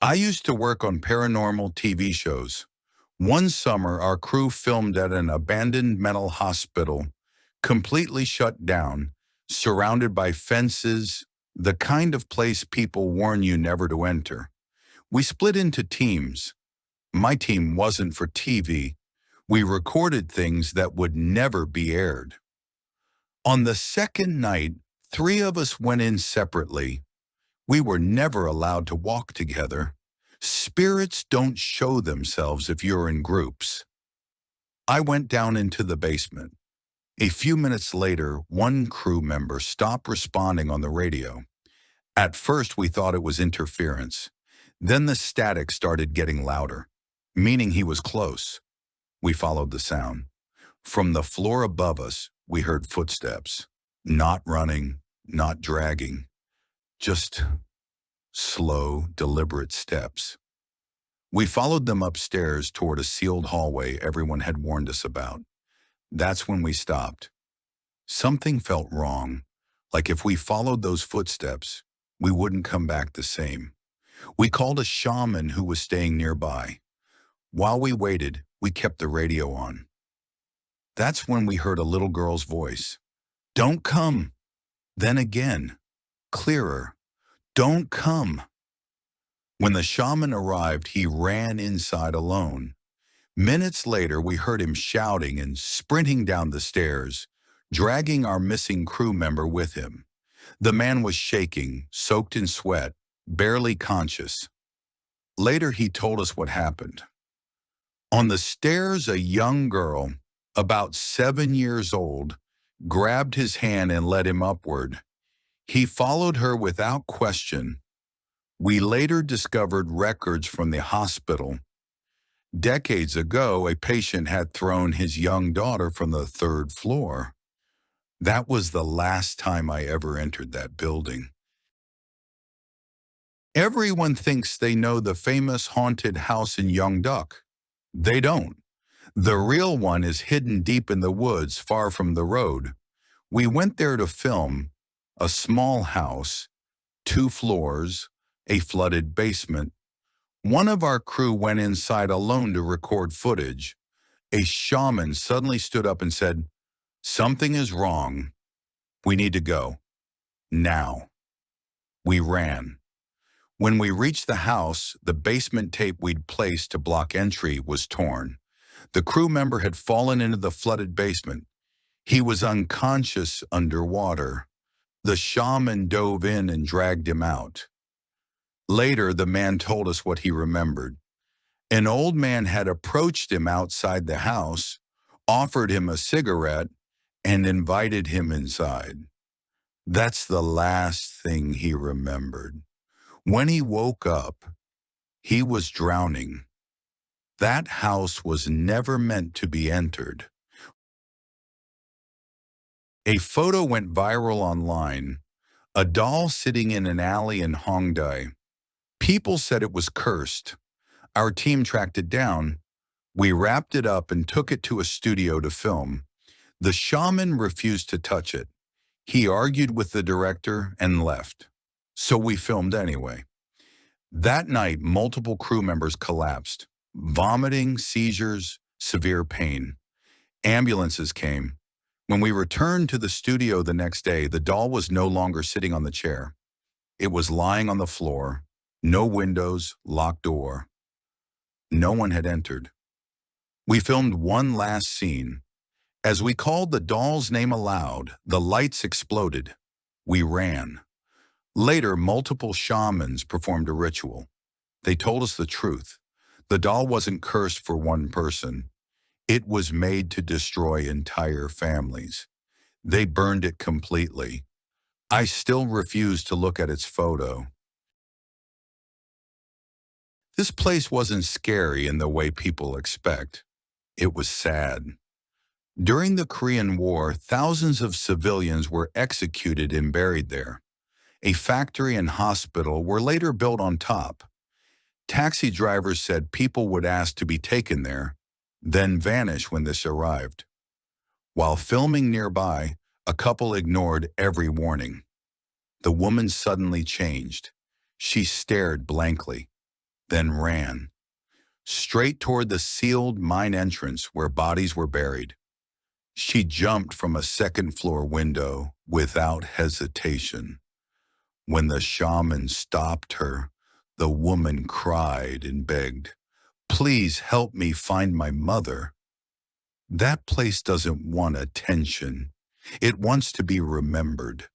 I used to work on paranormal TV shows. One summer, our crew filmed at an abandoned mental hospital, completely shut down, surrounded by fences, the kind of place people warn you never to enter. We split into teams. My team wasn't for TV. We recorded things that would never be aired. On the second night, three of us went in separately. We were never allowed to walk together. Spirits don't show themselves if you're in groups. I went down into the basement. A few minutes later, one crew member stopped responding on the radio. At first, we thought it was interference. Then the static started getting louder, meaning he was close. We followed the sound. From the floor above us, we heard footsteps. Not running, not dragging, just slow, deliberate steps. We followed them upstairs toward a sealed hallway everyone had warned us about. That's when we stopped. Something felt wrong, like if we followed those footsteps, we wouldn't come back the same. We called a shaman who was staying nearby. While we waited, we kept the radio on. That's when we heard a little girl's voice. "Don't come." Then again, clearer. "Don't come." When the shaman arrived, he ran inside alone. Minutes later, we heard him shouting and sprinting down the stairs, dragging our missing crew member with him. The man was shaking, soaked in sweat, barely conscious. Later, he told us what happened. On the stairs, a young girl, about 7 years old, grabbed his hand and led him upward. He followed her without question. We later discovered records from the hospital. Decades ago, a patient had thrown his young daughter from the 3rd floor. That was the last time I ever entered that building. Everyone thinks they know the famous haunted house in Duck. They don't. The real one is hidden deep in the woods far from the road. We went there to film. A small house, 2 floors, a flooded basement. One of our crew went inside alone to record footage. A shaman suddenly stood up and said, "Something is wrong. We need to go. Now." We ran. When we reached the house, the basement tape we'd placed to block entry was torn. The crew member had fallen into the flooded basement. He was unconscious underwater. The shaman dove in and dragged him out. Later, the man told us what he remembered. An old man had approached him outside the house, offered him a cigarette, and invited him inside. That's the last thing he remembered. When he woke up, he was drowning. That house was never meant to be entered. A photo went viral online. A doll sitting in an alley in Hongdae. People said it was cursed. Our team tracked it down. We wrapped it up and took it to a studio to film. The shaman refused to touch it. He argued with the director and left. So we filmed anyway. That night, multiple crew members collapsed. Vomiting, seizures, severe pain. Ambulances came. When we returned to the studio the next day, the doll was no longer sitting on the chair. It was lying on the floor. No windows, locked door. No one had entered. We filmed one last scene. As we called the doll's name aloud, the lights exploded. We ran. Later, multiple shamans performed a ritual. They told us the truth. The doll wasn't cursed for one person. It was made to destroy entire families. They burned it completely. I still refuse to look at its photo. This place wasn't scary in the way people expect. It was sad. During the Korean War, thousands of civilians were executed and buried there. A factory and hospital were later built on top. Taxi drivers said people would ask to be taken there, then vanish when this arrived. While filming nearby, a couple ignored every warning. The woman suddenly changed. She stared blankly. then ran straight toward the sealed mine entrance where bodies were buried. She jumped from a second-floor window without hesitation. When the shaman stopped her, the woman cried and begged, "Please help me find my mother." That place doesn't want attention. It wants to be remembered.